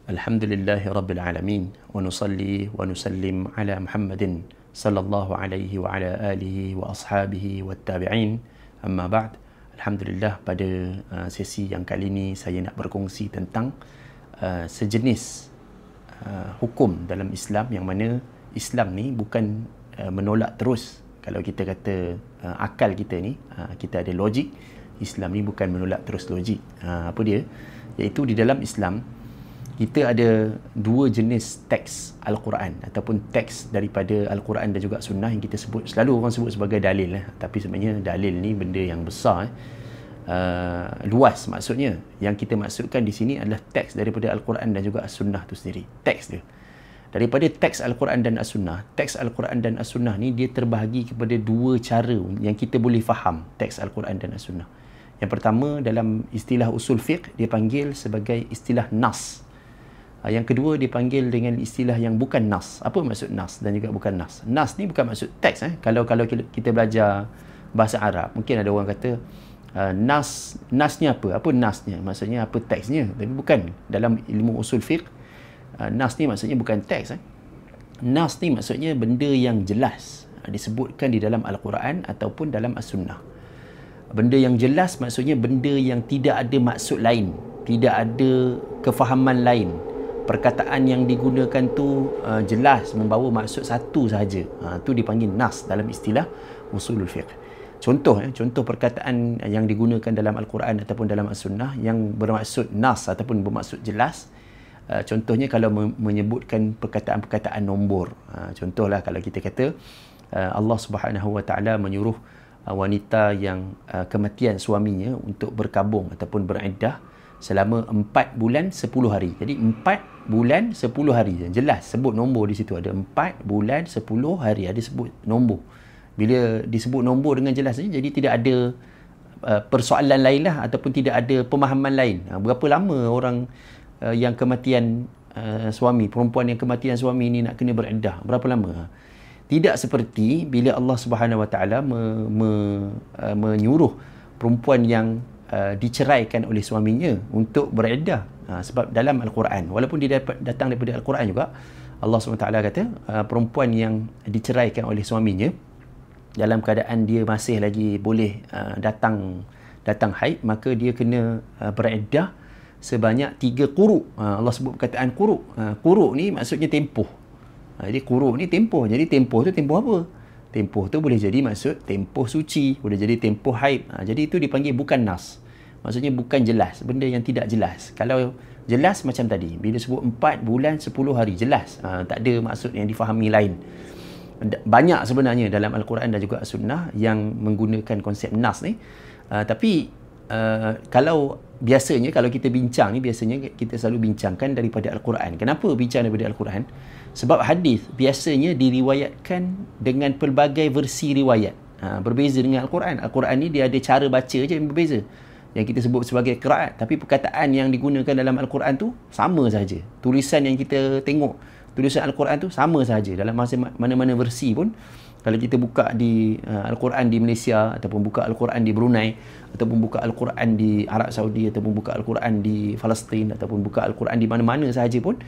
Alhamdulillahi Rabbil Alamin wa nusalli wa nusallim ala Muhammadin sallallahu alaihi wa ala alihi wa ashabihi wa tabi'in. Amma ba'd. Alhamdulillah, pada sesi yang kali ini saya nak berkongsi tentang sejenis hukum dalam Islam, yang mana Islam ni bukan menolak terus. Kalau kita kata akal kita ni, kita ada logik. Islam ni bukan menolak terus logik. Apa dia? Iaitu di dalam Islam kita ada dua jenis teks Al-Quran ataupun teks daripada Al-Quran dan juga Sunnah yang kita sebut, selalu orang sebut sebagai dalil tapi sebenarnya dalil ni benda yang besar, luas maksudnya. Yang kita maksudkan di sini adalah teks daripada Al-Quran dan juga As-Sunnah tu sendiri. Teks dia daripada teks Al-Quran dan As-Sunnah. Teks Al-Quran dan As-Sunnah ni dia terbahagi kepada dua cara yang kita boleh faham teks Al-Quran dan As-Sunnah. Yang pertama, dalam istilah usul fiqh dia panggil sebagai istilah nas. Yang kedua dipanggil dengan istilah yang bukan nas. Apa maksud nas dan juga bukan nas? Nas ni bukan maksud teks. Kalau kita belajar bahasa Arab, mungkin ada orang kata nasnya apa? Apa nasnya? Maksudnya apa teksnya? Tapi bukan. Dalam ilmu usul fiqh, nas ni maksudnya bukan teks. Nas ni maksudnya benda yang jelas, disebutkan di dalam Al-Quran ataupun dalam As-Sunnah. Benda yang jelas maksudnya benda yang tidak ada maksud lain, tidak ada kefahaman lain. Perkataan yang digunakan tu jelas membawa maksud satu sahaja. Tu dipanggil nas dalam istilah usulul fiqh. Contoh perkataan yang digunakan dalam Al-Quran ataupun dalam As-Sunnah yang bermaksud nas ataupun bermaksud jelas. Contohnya kalau menyebutkan perkataan-perkataan nombor. Contohlah kalau kita kata Allah Subhanahu Wa Taala menyuruh wanita yang kematian suaminya untuk berkabung ataupun beriddah selama 4 bulan 10 hari. Jadi 4 bulan 10 hari. Jelas sebut nombor di situ. Ada 4 bulan 10 hari. Ada sebut nombor. Bila disebut nombor dengan jelas saja, jadi tidak ada persoalan lain lah ataupun tidak ada pemahaman lain. Berapa lama orang yang kematian suami, perempuan yang kematian suami ni nak kena beriddah? Berapa lama? Tidak seperti bila Allah Subhanahu Wa Taala menyuruh perempuan yang diceraikan oleh suaminya untuk beriddah. Sebab dalam Al-Quran, walaupun dia datang daripada Al-Quran juga, Allah SWT kata perempuan yang diceraikan oleh suaminya dalam keadaan dia masih lagi boleh datang haid, maka dia kena beriddah sebanyak 3 quru'. Allah sebut perkataan quru'. Quru' ni maksudnya tempoh. Jadi quru' ni tempoh. Jadi tempoh tu tempoh apa? Tempoh tu boleh jadi maksud tempoh suci, boleh jadi tempoh haid. Jadi itu dipanggil bukan nas. Maksudnya bukan jelas, benda yang tidak jelas. Kalau jelas macam tadi, bila sebut 4 bulan 10 hari, jelas. Tak ada maksud yang difahami lain. Banyak sebenarnya dalam Al-Quran dan juga As-Sunnah yang menggunakan konsep nas ni. Tapi kalau biasanya, kalau kita bincang ni, biasanya kita selalu bincangkan daripada Al-Quran. Kenapa bincang daripada Al-Quran? Sebab hadis biasanya diriwayatkan dengan pelbagai versi riwayat. Berbeza dengan Al-Quran. Al-Quran ni dia ada cara baca je yang berbeza, yang kita sebut sebagai qiraat. Tapi perkataan yang digunakan dalam Al-Quran tu sama saja. Tulisan yang kita tengok, tulisan Al-Quran tu sama saja dalam mana-mana versi pun. Kalau kita buka di Al-Quran di Malaysia, ataupun buka Al-Quran di Brunei, ataupun buka Al-Quran di Arab Saudi, ataupun buka Al-Quran di Palestin, ataupun buka Al-Quran di mana-mana sahaja pun,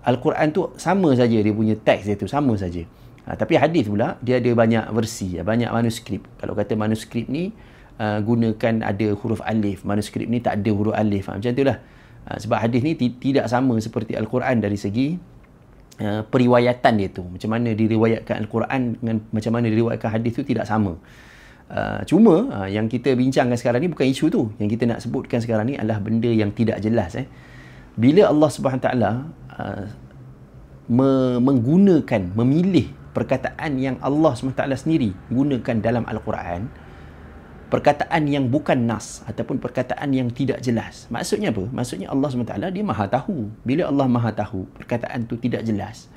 Al-Quran tu sama saja, dia punya teks dia tu sama saja. Tapi hadis pula dia ada banyak versi, banyak manuskrip. Kalau kata manuskrip ni gunakan ada huruf alif, manuskrip ni tak ada huruf alif, macam itulah. Sebab hadis ni tidak sama seperti Al-Quran dari segi periwayatan dia tu. Macam mana diriwayatkan Al-Quran dengan macam mana diriwayatkan hadis tu tidak sama. Cuma yang kita bincangkan sekarang ni bukan isu tu. Yang kita nak sebutkan sekarang ni adalah benda yang tidak jelas. Bila Allah Subhanahu Taala memilih perkataan yang Allah SWT sendiri gunakan dalam Al-Quran, perkataan yang bukan nas ataupun perkataan yang tidak jelas. Maksudnya apa? Maksudnya Allah SWT dia maha tahu. Bila Allah maha tahu, perkataan tu tidak jelas.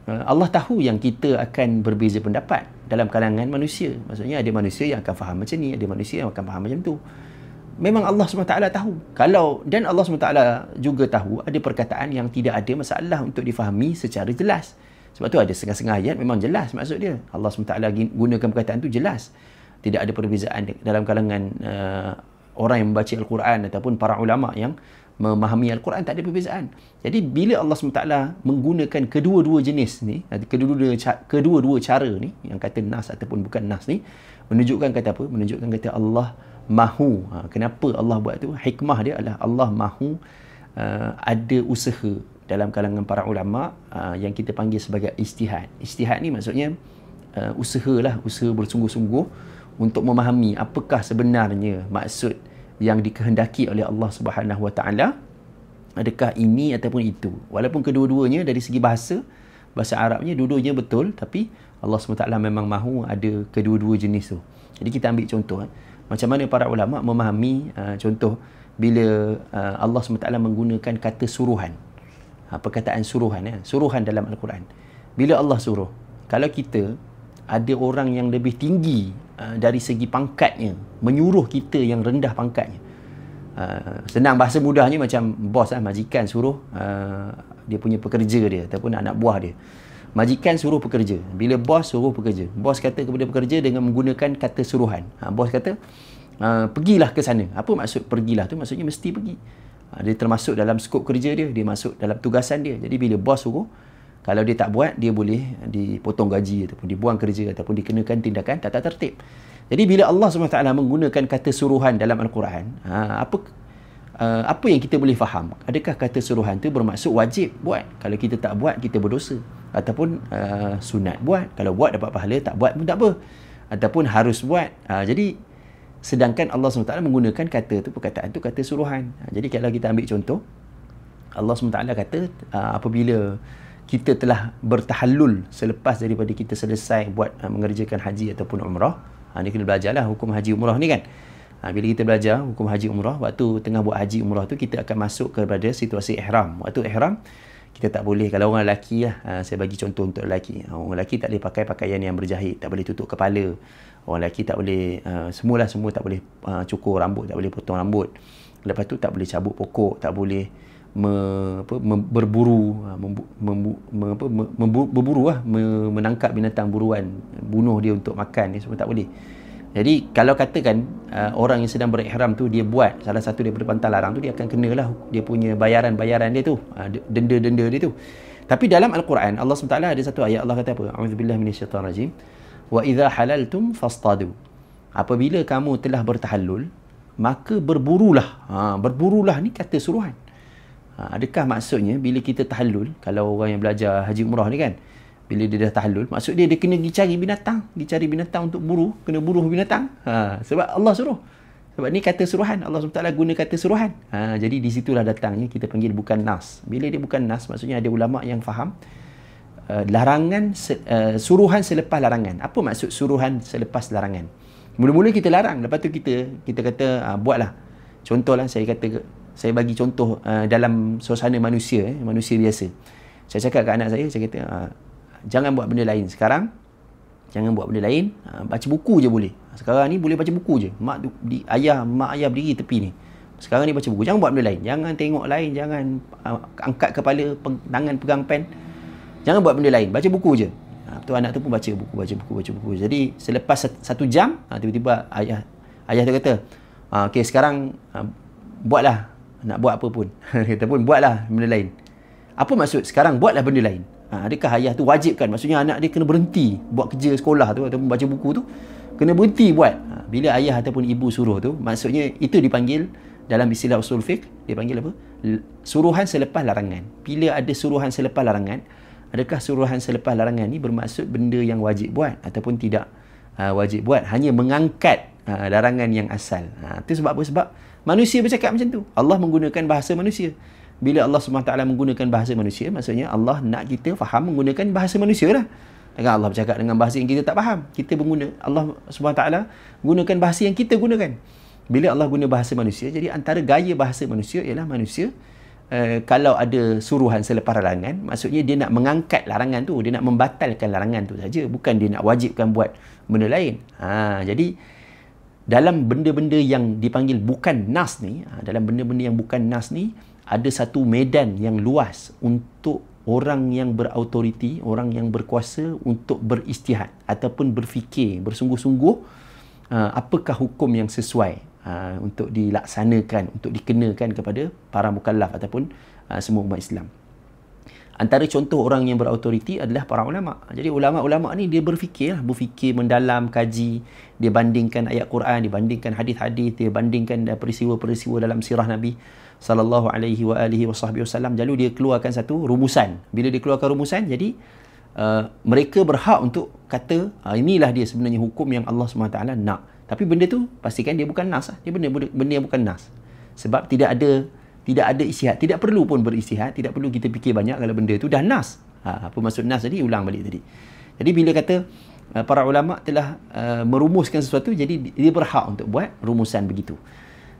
Allah tahu yang kita akan berbeza pendapat dalam kalangan manusia. Maksudnya ada manusia yang akan faham macam ni, ada manusia yang akan faham macam tu. Memang Allah SWT tahu. Dan Allah SWT juga tahu ada perkataan yang tidak ada masalah untuk difahami secara jelas. Sebab tu ada setengah-setengah ayat memang jelas maksud dia. Allah SWT gunakan perkataan tu jelas. Tidak ada perbezaan dalam kalangan orang yang membaca Al-Quran ataupun para ulama yang memahami Al-Quran, tak ada perbezaan. Jadi bila Allah SWT menggunakan kedua-dua jenis ni, kedua-dua cara ni, yang kata nas ataupun bukan nas ni, menunjukkan kata apa? Menunjukkan kata Allah mahu. Kenapa Allah buat tu? Hikmah dia adalah Allah mahu ada usaha dalam kalangan para ulama yang kita panggil sebagai ijtihad. Ijtihad ni maksudnya usaha bersungguh-sungguh untuk memahami apakah sebenarnya maksud yang dikehendaki oleh Allah Subhanahu Wa Taala, adakah ini ataupun itu. Walaupun kedua-duanya dari segi bahasa Arabnya dua-duanya betul, tapi Allah SWT memang mahu ada kedua-dua jenis tu. Jadi kita ambil contoh macam mana para ulama memahami contoh bila Allah SWT menggunakan kata suruhan, perkataan suruhan dalam Al-Quran. Bila Allah suruh, kalau kita ada orang yang lebih tinggi dari segi pangkatnya menyuruh kita yang rendah pangkatnya, senang bahasa mudahnya macam bos majikan suruh dia punya pekerja dia ataupun anak buah dia. Majikan suruh pekerja, bila bos suruh pekerja, bos kata kepada pekerja dengan menggunakan kata suruhan. Bos kata pergilah ke sana. Apa maksud pergilah tu? Maksudnya mesti pergi. Dia termasuk dalam skop kerja dia masuk dalam tugasan dia. Jadi bila bos suruh, kalau dia tak buat, dia boleh dipotong gaji ataupun dibuang kerja ataupun dikenakan tindakan tata tertib. Jadi bila Allah SWT menggunakan kata suruhan dalam Al-Quran, apa yang kita boleh faham? Adakah kata suruhan tu bermaksud wajib buat? Kalau kita tak buat, kita berdosa. Ataupun sunat buat. Kalau buat dapat pahala, tak buat pun tak apa. Ataupun harus buat. Jadi sedangkan Allah SWT menggunakan kata tu, perkataan tu kata suruhan. Jadi kalau kita ambil contoh, Allah SWT kata apabila kita telah bertahallul selepas daripada kita selesai buat mengerjakan haji ataupun umrah, ni kena belajarlah hukum haji umrah ni kan. Bila kita belajar hukum haji umrah, waktu tengah buat haji umrah tu kita akan masuk kepada situasi ihram. Waktu ihram kita tak boleh, kalau orang lelaki saya bagi contoh untuk lelaki. Orang lelaki tak boleh pakai pakaian yang berjahit, tak boleh tutup kepala. Orang lelaki tak boleh semua tak boleh cukur rambut, tak boleh potong rambut. Lepas tu tak boleh cabut pokok, tak boleh menangkap binatang buruan, bunuh dia untuk makan, ni semua tak boleh. Jadi kalau katakan orang yang sedang berihram tu dia buat salah satu daripada pantang larang tu, dia akan kenalah dia punya bayaran dia tu, denda dia tu. Tapi dalam Al-Quran Allah SWT ada satu ayat, Allah kata apa? A'udzubillahi minasyaitanirrajim. Wa idza halaltum fastadu. Apabila kamu telah bertahallul, maka berburulah. Berburulah ni kata suruhan. Adakah maksudnya bila kita tahallul, kalau orang yang belajar haji umrah ni kan, bila dia dah tahallul, maksud dia kena pergi cari binatang untuk buru, kena buruh binatang. Sebab Allah suruh. Sebab ni kata suruhan, Allah SWT guna kata suruhan. Jadi di situlah datangnya kita panggil bukan nas. Bila dia bukan nas, maksudnya ada ulama yang faham larangan suruhan selepas larangan. Apa maksud suruhan selepas larangan? Mula-mula kita larang, lepas tu kita kata buatlah. Contohlah saya bagi contoh dalam suasana manusia biasa. Saya cakap kat anak saya kata jangan buat benda lain sekarang. Jangan buat benda lain, baca buku je boleh. Sekarang ni boleh baca buku je. Mak ayah berdiri tepi ni. Sekarang ni baca buku. Jangan buat benda lain. Jangan tengok lain, jangan angkat kepala, tangan pegang pen. Jangan buat benda lain, baca buku je. Tu anak tu pun baca buku. Jadi selepas 1 jam, tiba-tiba ayah tu kata, okey sekarang buatlah, nak buat apa pun. Kata pun buatlah benda lain. Apa maksud sekarang buatlah benda lain? Adakah ayah tu wajibkan? Maksudnya anak dia kena berhenti buat kerja sekolah tu ataupun baca buku tu, kena berhenti buat. Bila ayah ataupun ibu suruh tu, maksudnya itu dipanggil dalam istilah usul fiqh, dipanggil apa? Suruhan selepas larangan. Bila ada suruhan selepas larangan, adakah suruhan selepas larangan ni bermaksud benda yang wajib buat ataupun tidak wajib buat, hanya mengangkat larangan yang asal. Itu sebab apa? Sebab manusia bercakap macam tu. Allah menggunakan bahasa manusia. Bila Allah SWT menggunakan bahasa manusia, maksudnya Allah nak kita faham menggunakan bahasa manusia lah. Takkan Allah bercakap dengan bahasa yang kita tak faham. Allah SWT gunakan bahasa yang kita gunakan. Bila Allah guna bahasa manusia, jadi antara gaya bahasa manusia ialah manusia kalau ada suruhan selepas larangan, maksudnya dia nak mengangkat larangan tu, dia nak membatalkan larangan tu saja, bukan dia nak wajibkan buat benda lain. Jadi dalam benda-benda yang dipanggil bukan nas ni, dalam benda-benda yang bukan nas ni, ada satu medan yang luas untuk orang yang berautoriti, orang yang berkuasa untuk beristihad ataupun berfikir bersungguh-sungguh apakah hukum yang sesuai. untuk dilaksanakan, untuk dikenakan kepada para mukallaf ataupun semua umat Islam. Antara contoh orang yang berautoriti adalah para ulama. Jadi ulama-ulama ni dia berfikir mendalam, kaji, dia bandingkan ayat Quran, dia bandingkan hadis-hadis, dia bandingkan peristiwa-peristiwa dalam sirah Nabi sallallahu alaihi wa alihi wasallam. Lalu dia keluarkan satu rumusan. Bila dia keluarkan rumusan, jadi mereka berhak untuk kata inilah dia sebenarnya hukum yang Allah SWT nak. Tapi benda tu pastikan dia bukan nas. Dia benda yang bukan nas. Sebab tidak ada istihad, tidak perlu pun beristihad, tidak perlu kita fikir banyak kalau benda tu dah nas. Apa maksud nas tadi? Ulang balik tadi. Jadi bila kata para ulama telah merumuskan sesuatu, jadi dia berhak untuk buat rumusan begitu.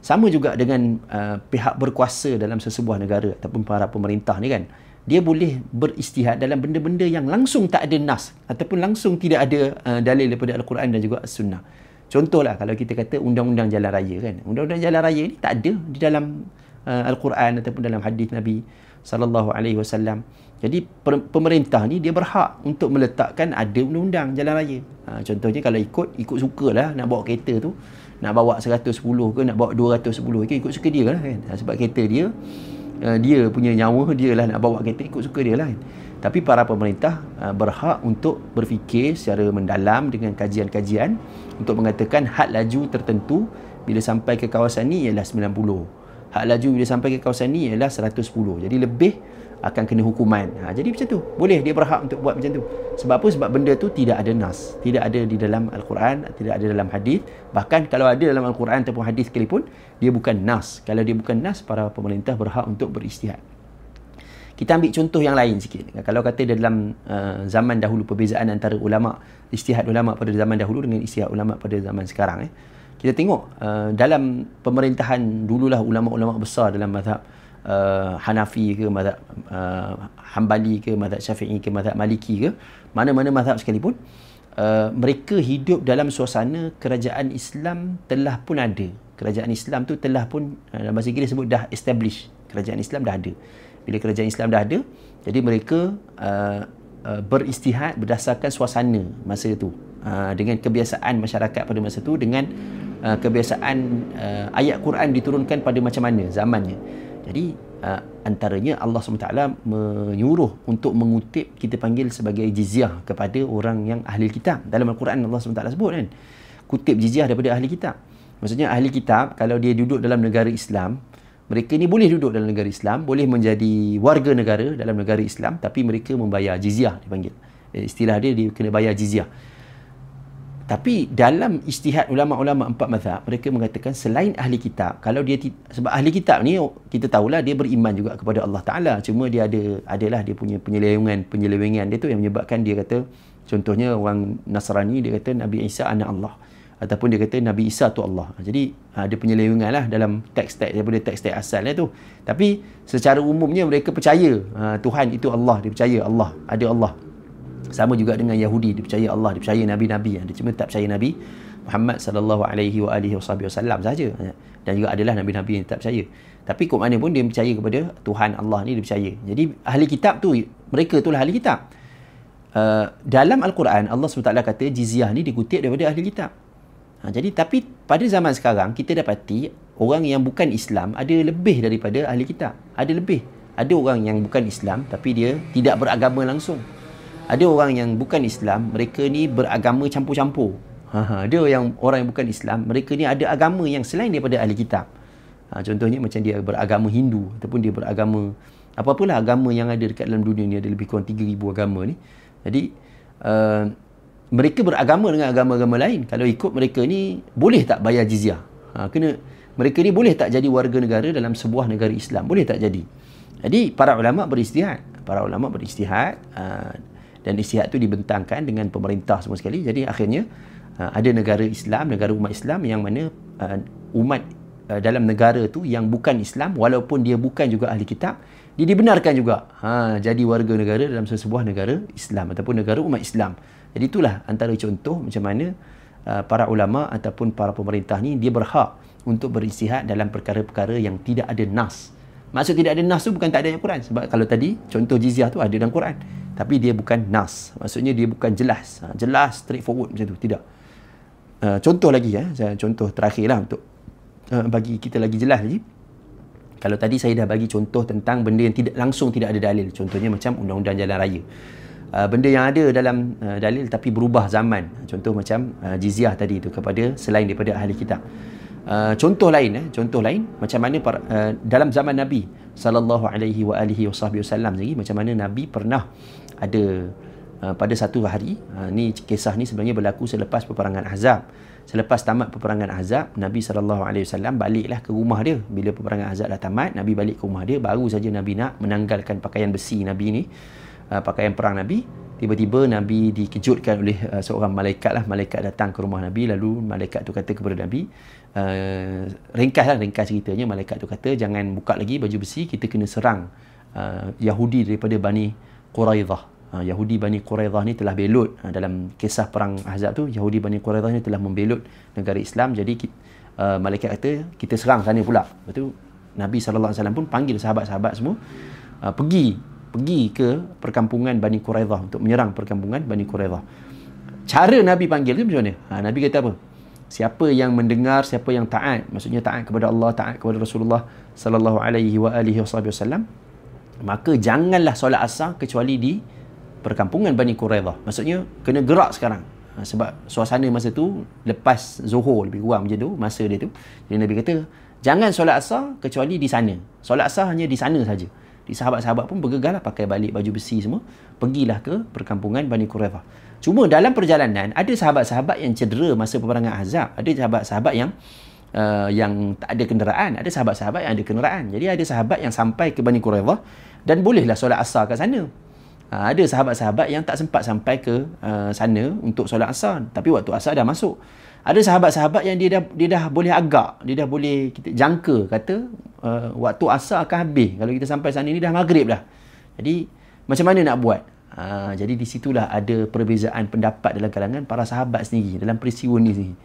Sama juga dengan pihak berkuasa dalam sesebuah negara ataupun para pemerintah ni kan. Dia boleh beristihad dalam benda-benda yang langsung tak ada nas ataupun langsung tidak ada dalil daripada Al-Quran dan juga As-Sunnah. Contohlah kalau kita kata undang-undang jalan raya kan. Undang-undang jalan raya ni tak ada di dalam Al-Quran ataupun dalam hadis Nabi sallallahu alaihi wasallam. Jadi pemerintah ni dia berhak untuk meletakkan ada undang-undang jalan raya. Contohnya kalau ikut sukalah nak bawa kereta tu, nak bawa 110 ke nak bawa 210 ke, ikut suka dia lah kan. Sebab kereta dia punya nyawa, dia lah nak bawa kereta, ikut suka dia lah kan. Tapi para pemerintah berhak untuk berfikir secara mendalam dengan kajian-kajian untuk mengatakan had laju tertentu bila sampai ke kawasan ni ialah 90. Hak laju bila sampai ke kawasan ni ialah 110. Jadi lebih akan kena hukuman. Jadi macam tu. Boleh dia berhak untuk buat macam tu. Sebab apa? Sebab benda tu tidak ada nas. Tidak ada di dalam Al-Quran, tidak ada dalam hadis. Bahkan kalau ada dalam Al-Quran ataupun hadis sekalipun, dia bukan nas. Kalau dia bukan nas, para pemerintah berhak untuk beristihad. Kita ambil contoh yang lain sikit. Kalau kata dalam zaman dahulu, perbezaan antara ulama, istihad ulama pada zaman dahulu dengan istihad ulama pada zaman sekarang. Kita tengok dalam pemerintahan dululah ulama-ulama besar dalam mazhab Hanafi ke, mazhab Hambali ke, mazhab Syafi'i ke, mazhab Maliki ke, mana-mana mazhab sekalipun, mereka hidup dalam suasana kerajaan Islam telah pun ada. Kerajaan Islam tu telah pun, dalam bahasa Inggeris sebut dah establish. Kerajaan Islam dah ada. Bila kerajaan Islam dah ada, jadi mereka beristihad berdasarkan suasana masa itu, dengan kebiasaan masyarakat pada masa itu, dengan kebiasaan ayat Quran diturunkan pada macam mana zamannya. Jadi antaranya Allah SWT menyuruh untuk mengutip, kita panggil sebagai jizyah kepada orang yang ahli kitab. Dalam Al-Quran Allah SWT sebut kan, kutip jizyah daripada ahli kitab. Maksudnya ahli kitab kalau dia duduk dalam negara Islam, mereka ni boleh duduk dalam negara Islam, boleh menjadi warga negara dalam negara Islam, tapi mereka membayar jizyah, dipanggil. Istilah dia kena bayar jizyah. Tapi dalam ijtihad ulama-ulama empat mazhab, mereka mengatakan selain ahli kitab, kalau dia sebab ahli kitab ni kita tahulah dia beriman juga kepada Allah Taala, cuma dia adalah dia punya penyelewengan dia tu yang menyebabkan dia kata, contohnya orang Nasrani dia kata Nabi Isa anak Allah, ataupun dia kata Nabi Isa tu Allah. Jadi ada penyelewengan lah dalam teks-teks daripada teks-teks asalnya tu. Tapi secara umumnya mereka percaya Tuhan itu Allah, dia percaya Allah, ada Allah. Sama juga dengan Yahudi, dia percaya Allah, dia percaya Nabi-Nabi, dia cuma tak percaya Nabi Muhammad sallallahu alaihi wa alihi wasallam saja. Dan juga adalah Nabi-Nabi yang tak percaya. Tapi kok mana pun dia percaya kepada Tuhan Allah ni, dia percaya. Jadi ahli kitab tu, mereka itulah ahli kitab. Dalam Al-Quran Allah SWT kata jizyah ni dikutip daripada ahli kitab. Jadi tapi pada zaman sekarang kita dapati orang yang bukan Islam ada lebih daripada ahli kitab. Ada lebih. Ada orang yang bukan Islam tapi dia tidak beragama langsung. Ada orang yang bukan Islam, mereka ni beragama campur-campur. Ada orang yang bukan Islam, mereka ni ada agama yang selain daripada ahli kitab. Contohnya macam dia beragama Hindu ataupun dia beragama apa-apalah agama yang ada dekat dalam dunia ni, ada lebih kurang 3,000 agama ni. Jadi mereka beragama dengan agama-agama lain. Kalau ikut mereka ni boleh tak bayar jizyah? Mereka ni boleh tak jadi warga negara dalam sebuah negara Islam? Boleh tak jadi? Jadi para ulama beristihad. Dan istihad tu dibentangkan dengan pemerintah semua sekali. Jadi akhirnya ada negara Islam, negara umat Islam yang mana umat dalam negara tu yang bukan Islam, walaupun dia bukan juga ahli kitab, dia dibenarkan juga jadi warga negara dalam sesebuah negara Islam ataupun negara umat Islam. Jadi itulah antara contoh macam mana para ulama ataupun para pemerintah ni dia berhak untuk beristihad dalam perkara-perkara yang tidak ada nas. Maksud tidak ada nas tu bukan tak ada ayat Quran. Sebab kalau tadi contoh jizyah tu ada dalam Quran, tapi dia bukan nas. Maksudnya dia bukan jelas. Jelas straightforward macam tu, tidak. Contoh lagi contoh terakhirlah untuk bagi kita lagi jelas lagi. Kalau tadi saya dah bagi contoh tentang benda yang tidak ada dalil. Contohnya macam undang-undang jalan raya. Benda yang ada dalam dalil tapi berubah zaman. Contoh macam jizyah tadi itu kepada selain daripada ahli kitab. Contoh lain macam mana dalam zaman Nabi sallallahu alaihi wasallam lagi, macam mana Nabi pernah ada pada satu hari, ni kisah ni sebenarnya berlaku selepas peperangan Ahzab. Selepas tamat peperangan Ahzab, Nabi SAW baliklah ke rumah dia. Bila peperangan Ahzab dah tamat, Nabi balik ke rumah dia. Baru saja Nabi nak menanggalkan pakaian besi Nabi ni, pakaian perang Nabi. Tiba-tiba Nabi dikejutkan oleh seorang malaikat lah. Malaikat datang ke rumah Nabi. Lalu malaikat tu kata kepada Nabi, ringkas ceritanya, malaikat tu kata, jangan buka lagi baju besi, kita kena serang Yahudi daripada Bani Quraidah. Yahudi Bani Quraidah ni telah belut dalam kisah perang Ahzab tu. Yahudi Bani Quraidah ni telah membelut negara Islam. Jadi malaikat kata kita serang sana pula. Lepas tu Nabi SAW pun panggil sahabat-sahabat semua pergi ke perkampungan Bani Quraidah untuk menyerang perkampungan Bani Quraidah. Cara Nabi panggil tu macam mana? Nabi kata apa? Siapa yang mendengar, siapa yang taat, maksudnya taat kepada Allah, taat kepada Rasulullah sallallahu alaihi wasallam, maka janganlah solat asar kecuali di perkampungan Bani Quraidah. Maksudnya kena gerak sekarang. Sebab suasana masa tu lepas Zuhur lebih kurang macam tu masa dia tu. Jadi Nabi kata jangan solat asar kecuali di sana. Solat asar hanya di sana saja. Di sahabat-sahabat pun bergegaslah pakai balik baju besi semua, pergilah ke perkampungan Bani Quraidah. Cuma dalam perjalanan ada sahabat-sahabat yang cedera masa peperangan Ahzab. Ada sahabat-sahabat yang tak ada kenderaan, ada sahabat-sahabat yang ada kenderaan. Jadi ada sahabat yang sampai ke Bani Quraidah dan bolehlah solat asar kat sana. Ada sahabat-sahabat yang tak sempat sampai ke sana untuk solat asar, tapi waktu asar dah masuk. Ada sahabat-sahabat yang dia dah boleh agak, dia dah boleh kita jangka kata waktu asar akan habis. Kalau kita sampai sana ni dah maghrib dah. Jadi macam mana nak buat? Jadi di situlah ada perbezaan pendapat dalam kalangan para sahabat sendiri dalam peristiwa ni sendiri.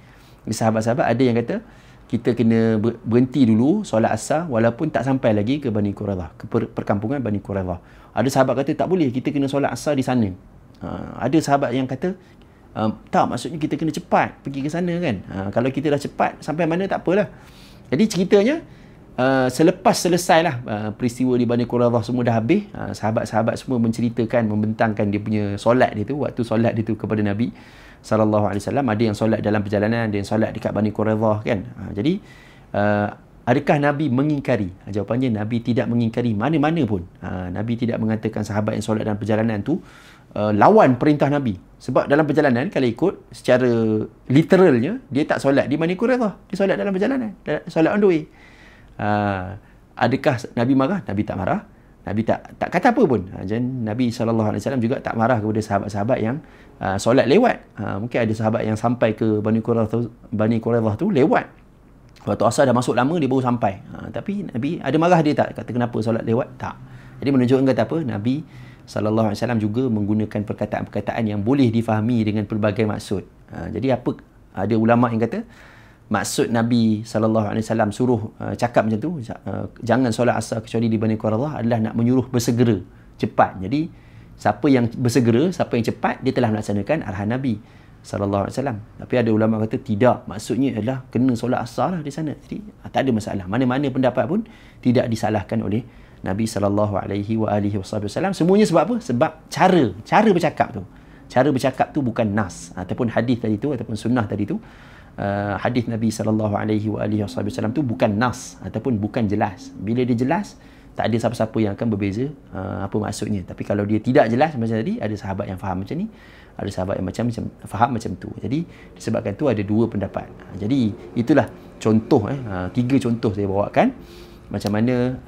Sahabat-sahabat ada yang kata kita kena berhenti dulu solat asar walaupun tak sampai lagi ke Bani Quraidah, ke perkampungan Bani Quraidah. Ada sahabat kata tak boleh, kita kena solat asar di sana. Ada sahabat yang kata tak, maksudnya kita kena cepat pergi ke sana kan. Kalau kita dah cepat sampai mana tak apalah. Jadi ceritanya selepas selesailah peristiwa di Bani Quraidah semua dah habis, sahabat-sahabat semua menceritakan, membentangkan dia punya solat dia tu, waktu solat dia tu kepada Nabi sallallahu alaihi wasallam. Ada yang solat dalam perjalanan, ada yang solat dekat Bani Quraidah kan. Jadi adakah Nabi mengingkari? Jawapannya Nabi tidak mengingkari mana-mana pun. Nabi tidak mengatakan sahabat yang solat dalam perjalanan tu lawan perintah Nabi. Sebab dalam perjalanan kalau ikut secara literalnya, dia tak solat di Bani Quraidah, dia solat dalam perjalanan, solat on the way. Adakah Nabi marah? Nabi tak marah. Nabi tak kata apa pun. Nabi SAW juga tak marah kepada sahabat-sahabat yang solat lewat. Mungkin ada sahabat yang sampai ke Bani Quraidah tu lewat. Waktu asar dah masuk lama, dia baru sampai. Tapi Nabi ada marah dia tak? Kata kenapa solat lewat? Tak. Jadi menunjukkan kata apa? Nabi SAW juga menggunakan perkataan-perkataan yang boleh difahami dengan pelbagai maksud. Jadi apa? Ada ulama yang kata maksud Nabi SAW suruh cakap macam tu, jangan solat asar kecuali di Bani Quraidah, adalah nak menyuruh bersegera, cepat. Jadi siapa yang bersegera, siapa yang cepat, dia telah melaksanakan arahan Nabi SAW. Tapi ada ulama kata tidak, maksudnya adalah kena solat asar lah di sana. Jadi tak ada masalah. Mana-mana pendapat pun tidak disalahkan oleh Nabi SAW. Semuanya sebab apa? Sebab cara bercakap tu. Cara bercakap tu bukan nas ataupun hadis tadi tu ataupun sunnah tadi tu. Hadis Nabi SAW tu bukan nas ataupun bukan jelas. Bila dia jelas, tak ada siapa-siapa yang akan berbeza apa maksudnya. Tapi kalau dia tidak jelas macam tadi, ada sahabat yang faham macam ni, ada sahabat yang macam faham macam tu. Jadi disebabkan tu ada dua pendapat. Jadi itulah contoh 3 contoh saya bawakan macam mana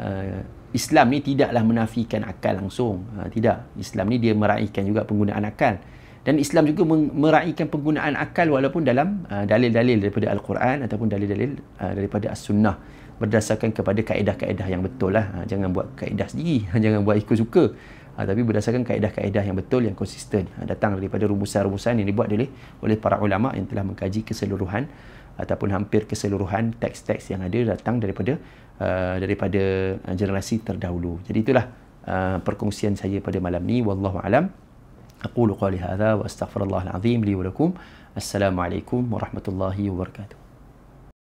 Islam ni tidaklah menafikan akal langsung. Tidak. Islam ni dia meraihkan juga penggunaan akal. Dan Islam juga meraihkan penggunaan akal walaupun dalam dalil-dalil daripada Al-Quran ataupun dalil-dalil daripada As-Sunnah, berdasarkan kepada kaedah-kaedah yang betul lah. Jangan buat kaedah sendiri, jangan buat ikut suka, tapi berdasarkan kaedah-kaedah yang betul, yang konsisten, datang daripada rumusan-rumusan yang dibuat oleh para ulama yang telah mengkaji keseluruhan ataupun hampir keseluruhan teks-teks yang ada datang daripada generasi terdahulu. Jadi itulah perkongsian saya pada malam ni. Wallahu alam. أقول قولي هذا وأستغفر الله العظيم لي ولكم. السلام عليكم ورحمة الله وبركاته.